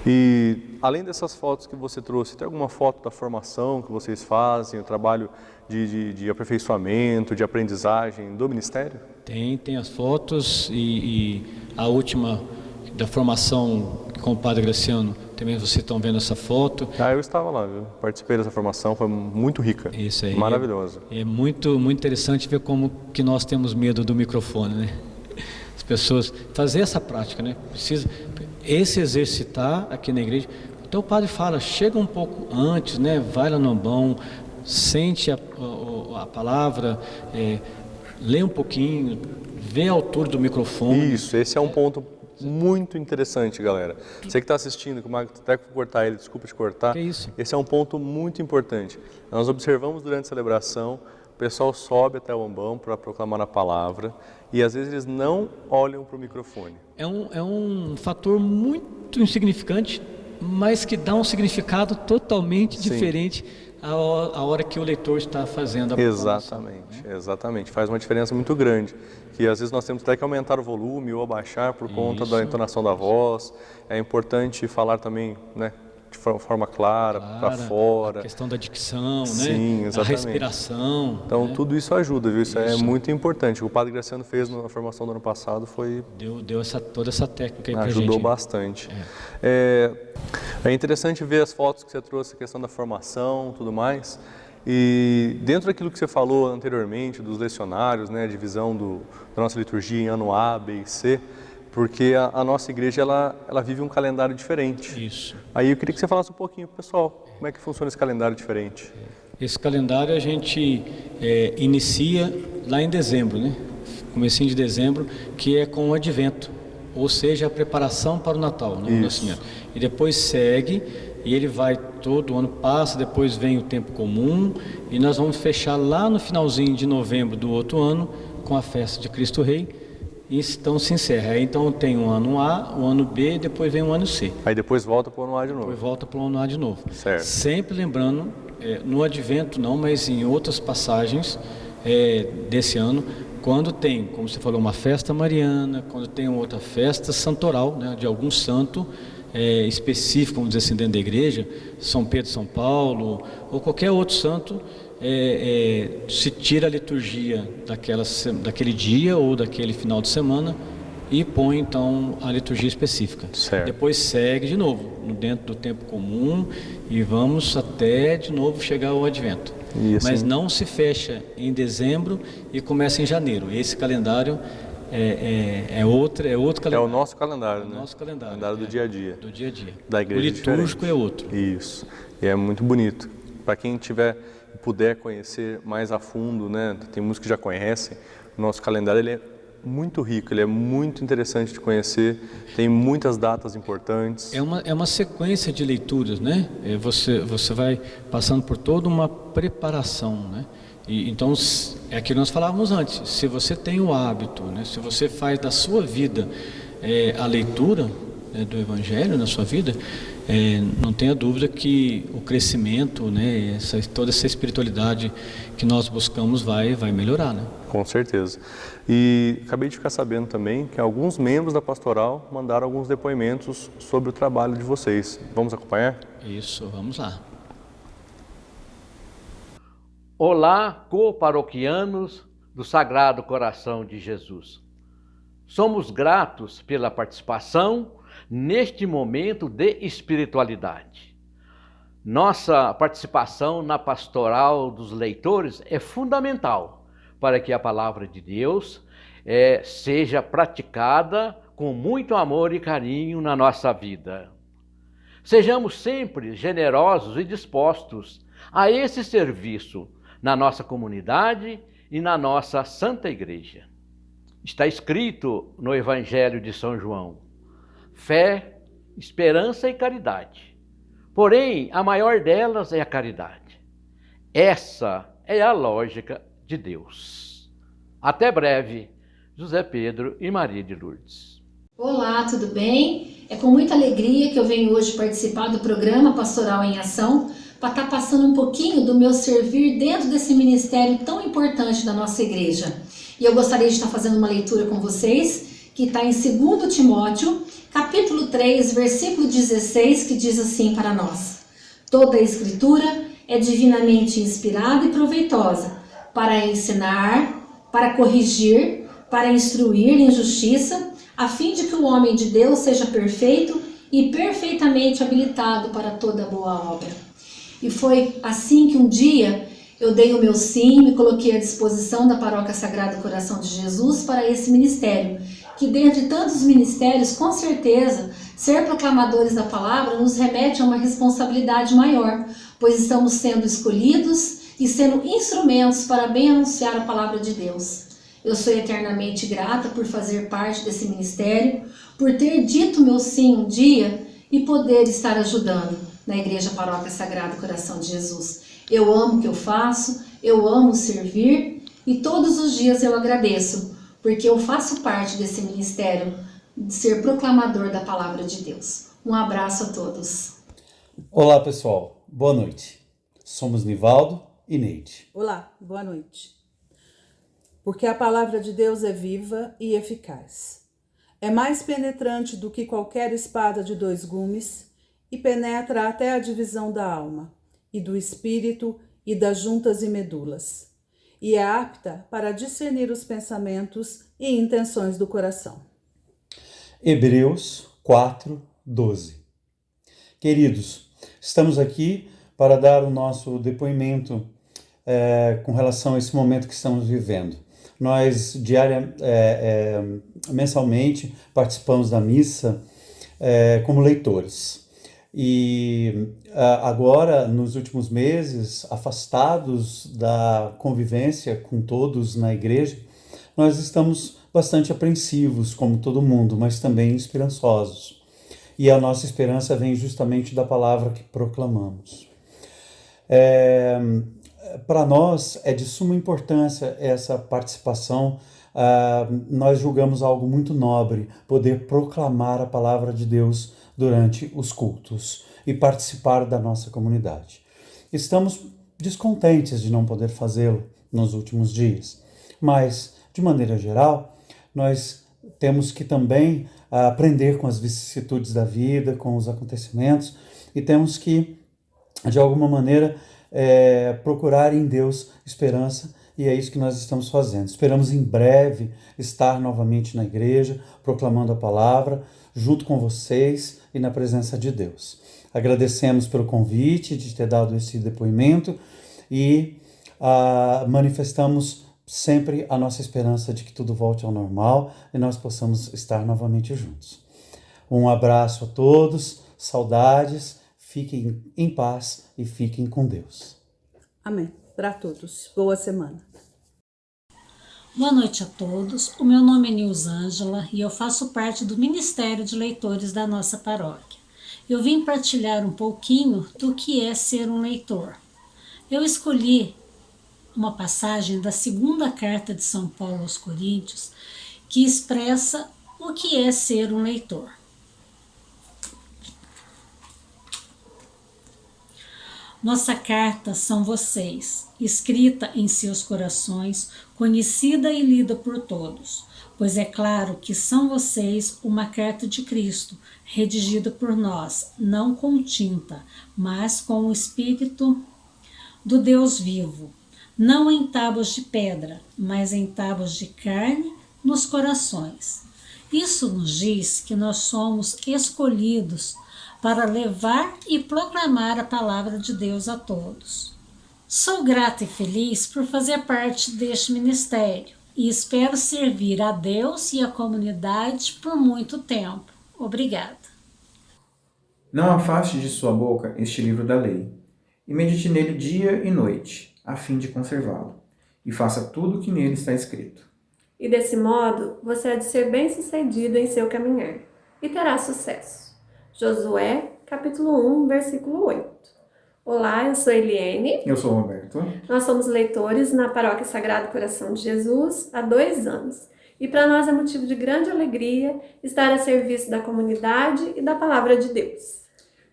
E além dessas fotos que você trouxe, tem alguma foto da formação que vocês fazem, o trabalho de aperfeiçoamento, de aprendizagem do ministério? Tem as fotos e a última da formação com o Padre Graciano, também vocês estão vendo essa foto. Eu estava lá, viu? Participei dessa formação, foi muito rica. Isso aí. Maravilhosa. É muito, muito interessante ver como que nós temos medo do microfone, né? As pessoas fazer essa prática, né? Precisa esse exercitar aqui na igreja. Então o padre fala, chega um pouco antes, né? Vai lá no ambão, sente a palavra, lê um pouquinho, vê a altura do microfone. Isso, esse é um ponto muito interessante, galera. Você que está assistindo, que o Marco até vou cortar ele, desculpa te cortar. Que isso? Esse é um ponto muito importante. Nós observamos durante a celebração, o pessoal sobe até o ambão para proclamar a palavra e às vezes eles não olham para o microfone. É um fator muito insignificante, mas que dá um significado totalmente diferente a hora que o leitor está fazendo a proclamação. Exatamente. Faz uma diferença muito grande. Que às vezes nós temos até que aumentar o volume ou abaixar por conta da entonação da voz. É importante falar também, né, de forma clara, para fora. A questão da dicção, Sim, né? Exatamente. A respiração. Então, né? Tudo isso ajuda, viu? Isso é muito importante. O que o Padre Graciano fez na formação do ano passado foi... Deu toda essa técnica aí pra gente. Ajudou bastante. É interessante ver as fotos que você trouxe, a questão da formação, tudo mais. E dentro daquilo que você falou anteriormente, dos lecionários, né, a divisão da nossa liturgia em ano A, B e C, porque a nossa igreja ela vive um calendário diferente. Isso. Aí eu queria que você falasse um pouquinho pro pessoal, como é que funciona esse calendário diferente? Esse calendário a gente inicia lá em dezembro, né? Comecinho de dezembro, que é com o advento, ou seja, a preparação para o Natal, né? Nosso Senhor. E depois segue e ele vai todo ano, passa, depois vem o tempo comum, e nós vamos fechar lá no finalzinho de novembro do outro ano com a festa de Cristo Rei, e então se encerra. Aí, então tem o ano A, o ano B, e depois vem o ano C. Aí depois volta para o ano A de novo. Depois volta para o ano A de novo. Certo. Sempre lembrando, no Advento não, mas em outras passagens desse ano, quando tem, como você falou, uma festa mariana, quando tem outra festa santoral, né, de algum santo específico, vamos dizer assim, dentro da igreja, São Pedro, São Paulo, ou qualquer outro santo, se tira a liturgia daquele dia ou daquele final de semana e põe então a liturgia específica. Certo. Depois segue de novo, dentro do tempo comum, e vamos até de novo chegar ao Advento. E assim, mas não se fecha em dezembro e começa em janeiro. Esse calendário é outro calendário. É o nosso calendário, né? Nosso calendário. Calendário do dia a dia. Do dia a dia. Da igreja. O litúrgico é outro. Isso. E é muito bonito. Para quem puder conhecer mais a fundo, né? Tem muitos que já conhecem. O nosso calendário ele é muito rico, ele é muito interessante de conhecer, tem muitas datas importantes. É uma sequência de leituras, né? Você vai passando por toda uma preparação, né? E, então, é aquilo que nós falávamos antes, se você tem o hábito, né? Se você faz da sua vida a leitura do Evangelho na sua vida, não tenha dúvida que o crescimento, né? Toda essa espiritualidade que nós buscamos vai melhorar, né? Com certeza. E acabei de ficar sabendo também que alguns membros da pastoral mandaram alguns depoimentos sobre o trabalho de vocês. Vamos acompanhar? Isso, vamos lá. Olá, coparoquianos do Sagrado Coração de Jesus. Somos gratos pela participação neste momento de espiritualidade. Nossa participação na pastoral dos leitores é fundamental para que a palavra de Deus seja praticada com muito amor e carinho na nossa vida. Sejamos sempre generosos e dispostos a esse serviço na nossa comunidade e na nossa Santa Igreja. Está escrito no Evangelho de São João: fé, esperança e caridade. Porém, a maior delas é a caridade. Essa é a lógica de Deus. Até breve, José Pedro e Maria de Lourdes. Olá, tudo bem? É com muita alegria que eu venho hoje participar do programa Pastoral em Ação para estar passando um pouquinho do meu servir dentro desse ministério tão importante da nossa igreja. E eu gostaria de estar fazendo uma leitura com vocês, que está em 2 Timóteo, capítulo 3, versículo 16, que diz assim para nós: toda a Escritura é divinamente inspirada e proveitosa para ensinar, para corrigir, para instruir em justiça, a fim de que o homem de Deus seja perfeito e perfeitamente habilitado para toda boa obra. E foi assim que um dia eu dei o meu sim, me coloquei à disposição da Paróquia Sagrado Coração de Jesus para esse ministério, que dentre tantos ministérios, com certeza, ser proclamadores da palavra nos remete a uma responsabilidade maior, pois estamos sendo escolhidos e sendo instrumentos para bem anunciar a palavra de Deus. Eu sou eternamente grata por fazer parte desse ministério, por ter dito meu sim um dia e poder estar ajudando na Igreja Paróquia Sagrado Coração de Jesus. Eu amo o que eu faço, eu amo servir e todos os dias eu agradeço, porque eu faço parte desse ministério de ser proclamador da palavra de Deus. Um abraço a todos. Olá pessoal, boa noite. Somos Nivaldo e Neide. Olá, boa noite. Porque a palavra de Deus é viva e eficaz. É mais penetrante do que qualquer espada de 2 gumes e penetra até a divisão da alma e do espírito e das juntas e medulas, e é apta para discernir os pensamentos e intenções do coração. Hebreus 4:12. Queridos, estamos aqui para dar o nosso depoimento com relação a esse momento que estamos vivendo. Nós mensalmente participamos da missa como leitores. E agora, nos últimos meses, afastados da convivência com todos na igreja, nós estamos bastante apreensivos, como todo mundo, mas também esperançosos. e a nossa esperança vem justamente da palavra que proclamamos. Para nós é de suma importância essa participação. Nós julgamos algo muito nobre, poder proclamar a palavra de Deus durante os cultos e participar da nossa comunidade. Estamos descontentes de não poder fazê-lo nos últimos dias, mas, de maneira geral, nós temos que também aprender com as vicissitudes da vida, com os acontecimentos, e temos que, de alguma maneira, procurar em Deus esperança, e é isso que nós estamos fazendo. Esperamos em breve estar novamente na igreja, proclamando a palavra, junto com vocês e na presença de Deus. Agradecemos pelo convite de ter dado esse depoimento e manifestamos sempre a nossa esperança de que tudo volte ao normal e nós possamos estar novamente juntos. Um abraço a todos, saudades, fiquem em paz e fiquem com Deus. Amém. Para todos. Boa semana. Boa noite a todos. O meu nome é Nilzângela e eu faço parte do Ministério de Leitores da nossa paróquia. Eu vim partilhar um pouquinho do que é ser um leitor. Eu escolhi uma passagem da segunda carta de São Paulo aos Coríntios que expressa o que é ser um leitor. Nossa carta são vocês, escrita em seus corações, conhecida e lida por todos, pois é claro que são vocês uma carta de Cristo, redigida por nós, não com tinta, mas com o Espírito do Deus vivo, não em tábuas de pedra, mas em tábuas de carne nos corações. Isso nos diz que nós somos escolhidos para levar e proclamar a palavra de Deus a todos. Sou grata e feliz por fazer parte deste ministério e espero servir a Deus e a comunidade por muito tempo. Obrigada. Não afaste de sua boca este livro da lei, e medite nele dia e noite, a fim de conservá-lo, e faça tudo o que nele está escrito. E desse modo, você há de ser bem-sucedido em seu caminhar, e terá sucesso. Josué, capítulo 1, versículo 8. Olá, eu sou Eliene. Eu sou o Roberto. Nós somos leitores na Paróquia Sagrado Coração de Jesus há 2 anos. E para nós é motivo de grande alegria estar a serviço da comunidade e da palavra de Deus.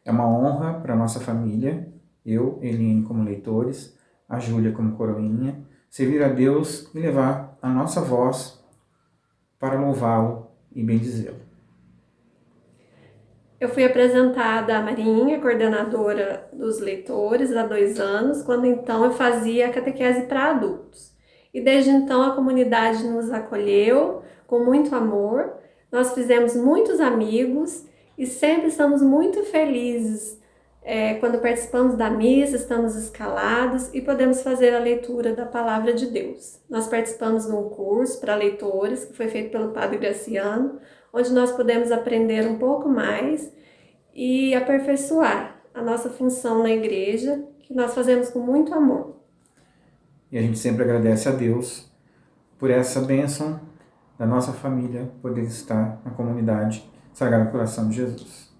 É uma honra para a nossa família, eu, Eliene, como leitores, a Júlia como coroinha, servir a Deus e levar a nossa voz para louvá-lo e bendizê-lo. Eu fui apresentada a Marinha, coordenadora dos leitores, há 2 anos, quando então eu fazia a catequese para adultos. E desde então a comunidade nos acolheu com muito amor, nós fizemos muitos amigos e sempre estamos muito felizes quando participamos da missa, estamos escalados e podemos fazer a leitura da Palavra de Deus. Nós participamos de um curso para leitores que foi feito pelo Padre Graciano, onde nós podemos aprender um pouco mais e aperfeiçoar a nossa função na igreja, que nós fazemos com muito amor. E a gente sempre agradece a Deus por essa bênção da nossa família poder estar na comunidade Sagrado Coração de Jesus.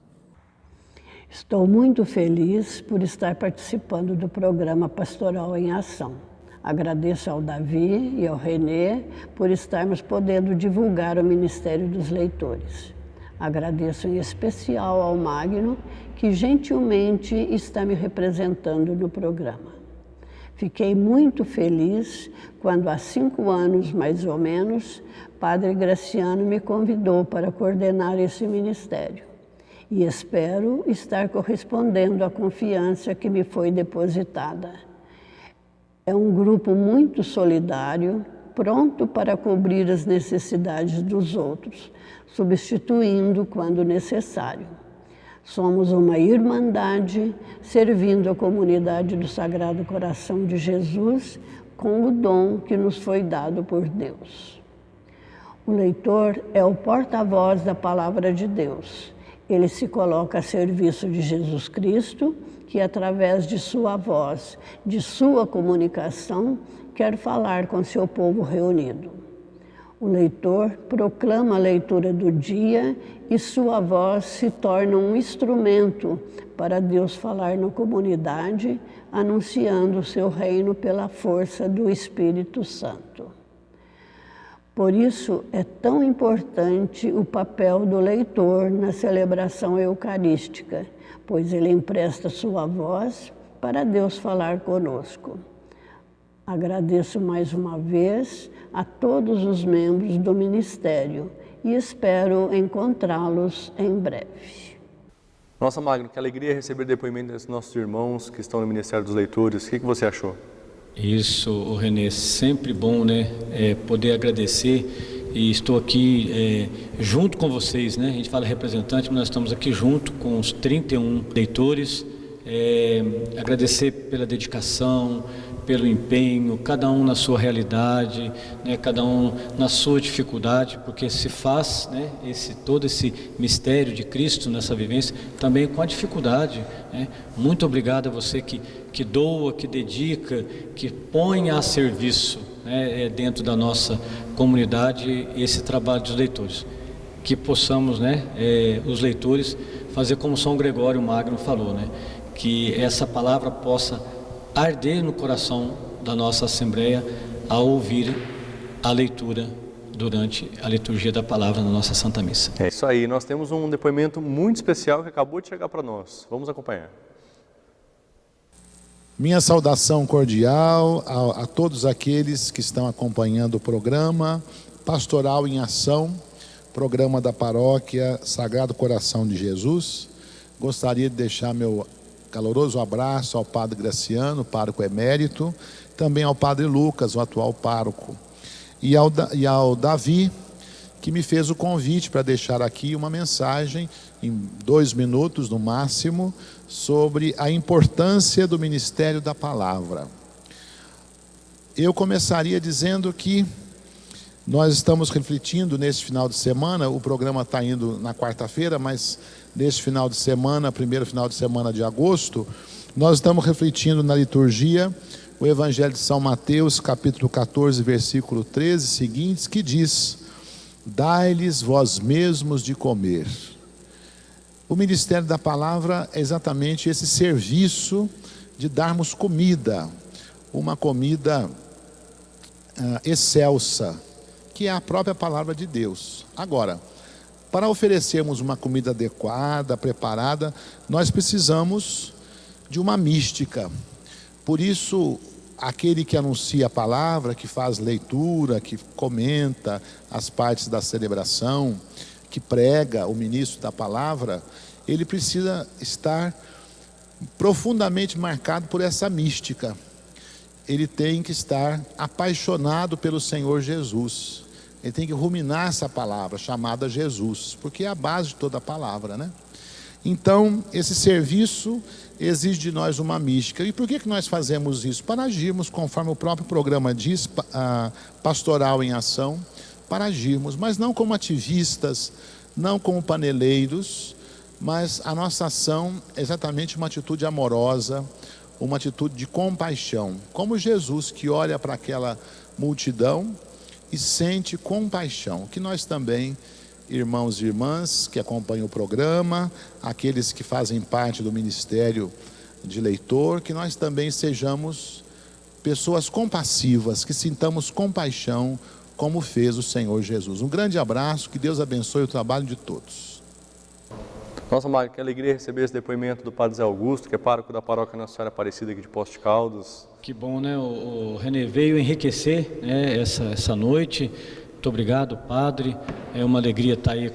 Estou muito feliz por estar participando do programa Pastoral em Ação. Agradeço ao Davi e ao Renê por estarmos podendo divulgar o Ministério dos Leitores. Agradeço em especial ao Magno, que gentilmente está me representando no programa. Fiquei muito feliz quando, há 5 anos mais ou menos, Padre Graciano me convidou para coordenar esse ministério. E espero estar correspondendo à confiança que me foi depositada. É um grupo muito solidário, pronto para cobrir as necessidades dos outros, substituindo quando necessário. Somos uma irmandade servindo a comunidade do Sagrado Coração de Jesus com o dom que nos foi dado por Deus. O leitor é o porta-voz da Palavra de Deus. Ele se coloca a serviço de Jesus Cristo, que através de sua voz, de sua comunicação, quer falar com seu povo reunido. O leitor proclama a leitura do dia e sua voz se torna um instrumento para Deus falar na comunidade, anunciando o seu reino pela força do Espírito Santo. Por isso é tão importante o papel do leitor na celebração eucarística, pois ele empresta sua voz para Deus falar conosco. Agradeço mais uma vez a todos os membros do ministério e espero encontrá-los em breve. Nossa, Magno, que alegria receber depoimento desses nossos irmãos que estão no Ministério dos Leitores. O que você achou? Isso, Renê, sempre bom, né, poder agradecer, e estou aqui junto com vocês, né, a gente fala representante, mas nós estamos aqui junto com os 31 leitores, agradecer pela dedicação, pelo empenho, cada um na sua realidade, né, cada um na sua dificuldade, porque se faz, né, todo esse mistério de Cristo nessa vivência também com a dificuldade, né. Muito obrigado a você que doa, que dedica, que põe a serviço, né, dentro da nossa comunidade esse trabalho dos leitores. Que possamos, né, os leitores, fazer como São Gregório Magno falou, né, que essa palavra possa arder no coração da nossa Assembleia ao ouvir a leitura durante a liturgia da palavra na nossa Santa Missa. É isso aí, nós temos um depoimento muito especial que acabou de chegar para nós. Vamos acompanhar. Minha saudação cordial a todos aqueles que estão acompanhando o programa Pastoral em Ação, programa da Paróquia Sagrado Coração de Jesus. Gostaria de deixar meu caloroso abraço ao Padre Graciano, pároco emérito, também ao Padre Lucas, o atual pároco, e ao Davi, que me fez o convite para deixar aqui uma mensagem, em 2 minutos no máximo, sobre a importância do ministério da palavra. Eu começaria dizendo que nós estamos refletindo nesse final de semana, o programa está indo na quarta-feira, mas nesse final de semana, primeiro final de semana de agosto, nós estamos refletindo na liturgia o Evangelho de São Mateus, capítulo 14, versículo 13, seguintes, que diz: dai-lhes vós mesmos de comer. O ministério da palavra é exatamente esse serviço de darmos comida, uma comida excelsa, que é a própria palavra de Deus. Agora, para oferecermos uma comida adequada, preparada, nós precisamos de uma mística. Por isso, aquele que anuncia a palavra, que faz leitura, que comenta as partes da celebração, que prega, o ministro da palavra, ele precisa estar profundamente marcado por essa mística. Ele tem que estar apaixonado pelo Senhor Jesus. Ele tem que ruminar essa palavra chamada Jesus, porque é a base de toda a palavra, né? Então, esse serviço exige de nós uma mística. E por que nós fazemos isso? Para agirmos, conforme o próprio programa diz, Pastoral em Ação, para agirmos, mas não como ativistas, não como paneleiros, mas a nossa ação é exatamente uma atitude amorosa, uma atitude de compaixão, como Jesus, que olha para aquela multidão e sente compaixão, que nós também, irmãos e irmãs que acompanham o programa, aqueles que fazem parte do ministério de leitor, que nós também sejamos pessoas compassivas, que sintamos compaixão, como fez o Senhor Jesus. Um grande abraço, que Deus abençoe o trabalho de todos. Nossa, Mário, que alegria receber esse depoimento do Padre Zé Augusto, que é pároco da paróquia Nossa Senhora Aparecida aqui de Poços de Caldas. Que bom, né? O Renê veio enriquecer, né, essa noite. Muito obrigado, Padre. É uma alegria estar aí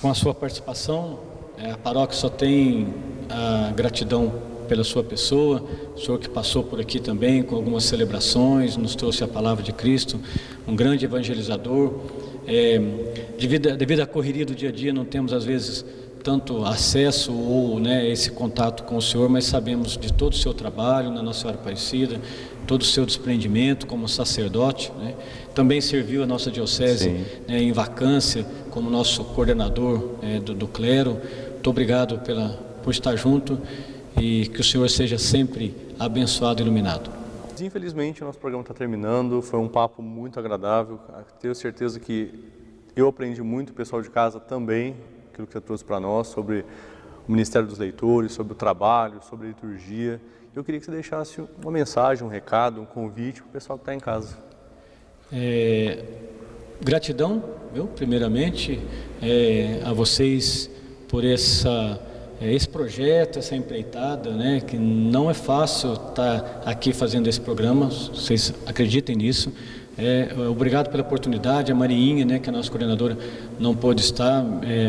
com a sua participação. A paróquia só tem a gratidão pela sua pessoa. O senhor que passou por aqui também com algumas celebrações, nos trouxe a palavra de Cristo, um grande evangelizador. Devido à correria do dia a dia, não temos às vezes tanto acesso ou, né, esse contato com o Senhor, mas sabemos de todo o seu trabalho na Nossa Senhora Aparecida, todo o seu desprendimento como sacerdote, né? Também serviu a nossa diocese, né, em vacância como nosso coordenador do clero. Muito obrigado por estar junto, e que o Senhor seja sempre abençoado e iluminado. Infelizmente, o nosso programa está terminando. Foi um papo muito agradável. Tenho certeza que eu aprendi muito, o pessoal de casa também, aquilo que você trouxe para nós, sobre o Ministério dos Leitores, sobre o trabalho, sobre a liturgia. Eu queria que você deixasse uma mensagem, um recado, um convite para o pessoal que está em casa. Gratidão, primeiramente, a vocês por esse projeto, essa empreitada, né, que não é fácil estar aqui fazendo esse programa, vocês acreditem nisso. Obrigado pela oportunidade. A Mariinha, né, que é a nossa coordenadora, não pôde estar,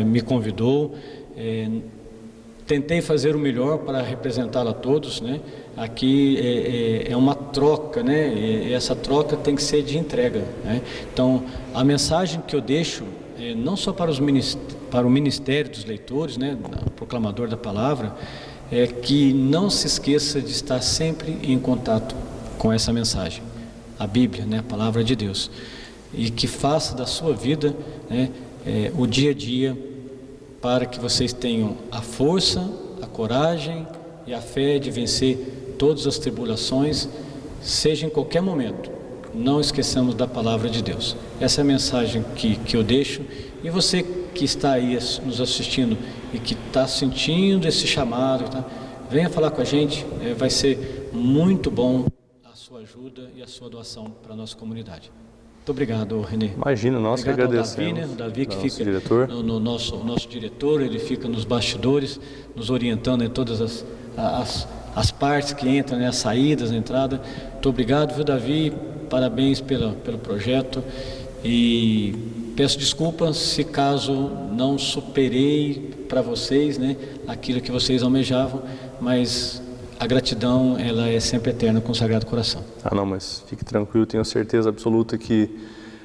me convidou. Tentei fazer o melhor para representá-la a todos, né? Aqui é uma troca, né? E essa troca tem que ser de entrega, né? Então, a mensagem que eu deixo, não só para o Ministério dos Leitores, né, o proclamador da palavra, é que não se esqueça de estar sempre em contato com essa mensagem, a Bíblia, né, a palavra de Deus, e que faça da sua vida, né, o dia a dia, para que vocês tenham a força, a coragem e a fé de vencer todas as tribulações, seja em qualquer momento. Não esqueçamos da palavra de Deus. Essa é a mensagem que eu deixo. E você que está aí nos assistindo e que está sentindo esse chamado, tá? Venha falar com a gente, vai ser muito bom a sua ajuda e a sua doação para a nossa comunidade. Muito obrigado, Renê. Imagina, nós que agradecemos. Davi, né? O Davi que fica diretor. o nosso diretor, ele fica nos bastidores, nos orientando em todas as partes que entram, né? As saídas, a entrada. Muito obrigado, viu, Davi? Parabéns pelo projeto. E peço desculpas se caso não superei para vocês, né, aquilo que vocês almejavam, mas a gratidão, ela é sempre eterna com o Sagrado Coração. Não, mas fique tranquilo, tenho certeza absoluta que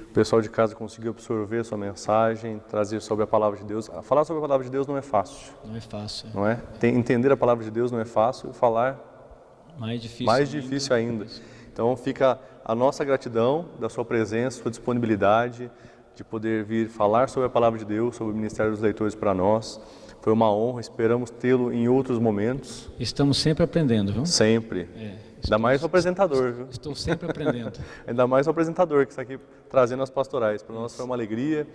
o pessoal de casa conseguiu absorver a sua mensagem, trazer sobre a Palavra de Deus. Falar sobre a Palavra de Deus não é fácil. Não é fácil. Não é? Entender a Palavra de Deus não é fácil, falar mais difícil ainda. Então fica a nossa gratidão da sua presença, sua disponibilidade de poder vir falar sobre a Palavra de Deus, sobre o Ministério dos Leitores para nós. Foi uma honra, esperamos tê-lo em outros momentos. Estamos sempre aprendendo, viu? Sempre. Ainda mais o apresentador, viu? Estou sempre aprendendo. Ainda mais o apresentador que está aqui trazendo as pastorais. Para nós foi uma alegria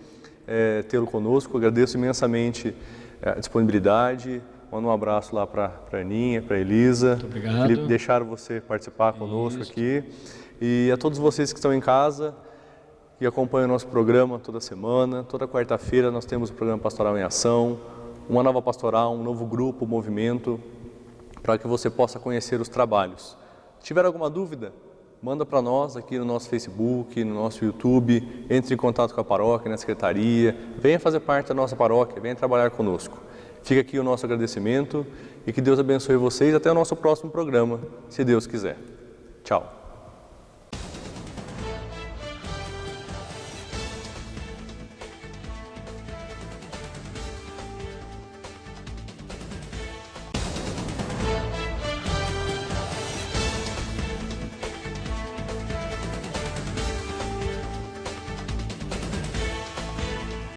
tê-lo conosco. Agradeço imensamente a disponibilidade. Mando um abraço lá para a Aninha, para a Elisa. Muito obrigado. Felipe, deixaram você participar conosco aqui. E a todos vocês que estão em casa e acompanham o nosso programa toda semana. Toda quarta-feira nós temos o programa Pastoral em Ação. Uma nova pastoral, um novo grupo, movimento, para que você possa conhecer os trabalhos. Se tiver alguma dúvida, manda para nós aqui no nosso Facebook, no nosso YouTube, entre em contato com a paróquia, na secretaria, venha fazer parte da nossa paróquia, venha trabalhar conosco. Fica aqui o nosso agradecimento e que Deus abençoe vocês até o nosso próximo programa, se Deus quiser. Tchau.